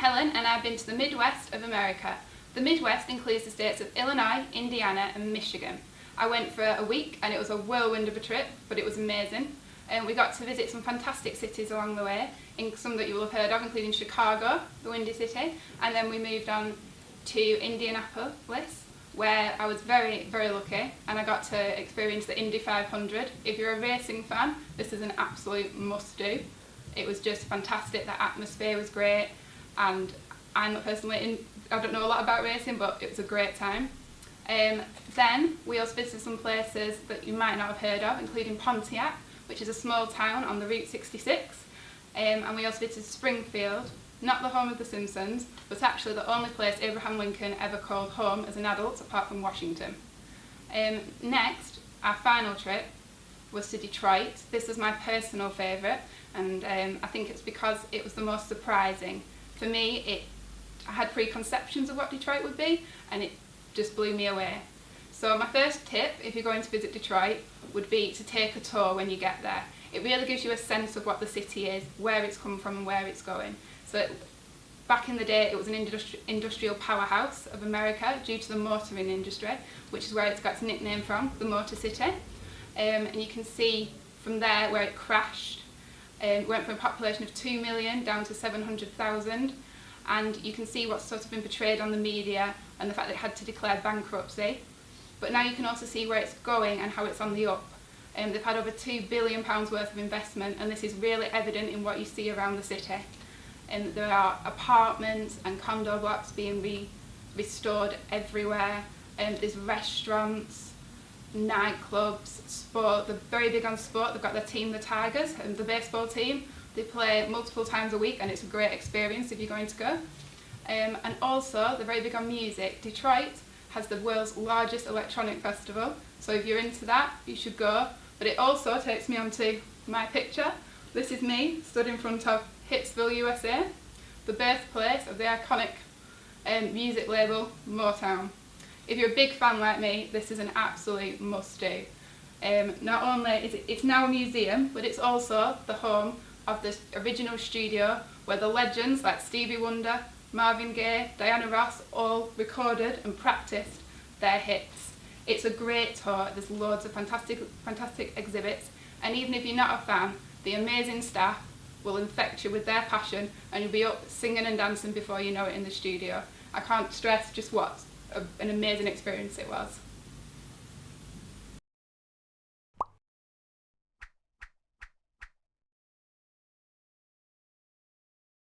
Helen and I've been to the Midwest of America. The Midwest includes the states of Illinois, Indiana and Michigan. I went for a week and it was a whirlwind of a trip, but it was amazing. We got to visit some fantastic cities along the way, some that you will have heard of, including Chicago, the Windy City, and then we moved on to Indianapolis, where I was very, very lucky and I got to experience the Indy 500. If you're a racing fan, this is an absolute must-do. It was just fantastic, the atmosphere was great, and I'm not personally I don't know a lot about racing, but it was a great time. Then we also visited some places that you might not have heard of, including Pontiac, which is a small town on the Route 66, and we also visited Springfield, not the home of the Simpsons, but actually the only place Abraham Lincoln ever called home as an adult, apart from Washington. Next, our final trip was to Detroit. This was my personal favourite, and I think it's because it was the most surprising. For me, I had preconceptions of what Detroit would be, and it just blew me away. So my first tip, if you're going to visit Detroit, would be to take a tour when you get there. It really gives you a sense of what the city is, where it's come from and where it's going. So back in the day, it was an industrial powerhouse of America due to the motoring industry, which is where it's got its nickname from, the Motor City. And you can see from there where it crashed. It went from a population of 2 million down to 700,000. And you can see what's sort of been portrayed on the media and the fact that it had to declare bankruptcy. But now you can also see where it's going and how it's on the up. They've had over £2 billion worth of investment, and this is really evident in what you see around the city. There are apartments and condo blocks being restored everywhere. There's restaurants, nightclubs, sport. They're very big on sport. They've got their team, the Tigers, and the baseball team. They play multiple times a week, and it's a great experience if you're going to go. And also, they're very big on music. Detroit has the world's largest electronic festival, so if you're into that, you should go. But it also takes me on to my picture. This is me stood in front of Hitsville, USA, the birthplace of the iconic music label Motown. If you're a big fan like me, this is an absolute must-do. Not only is it's now a museum, but it's also the home of the original studio where the legends like Stevie Wonder, Marvin Gaye, Diana Ross all recorded and practiced their hits. It's a great tour. There's loads of fantastic exhibits, and even if you're not a fan, the amazing staff will infect you with their passion and you'll be up singing and dancing before you know it in the studio. I can't stress just what an amazing experience it was.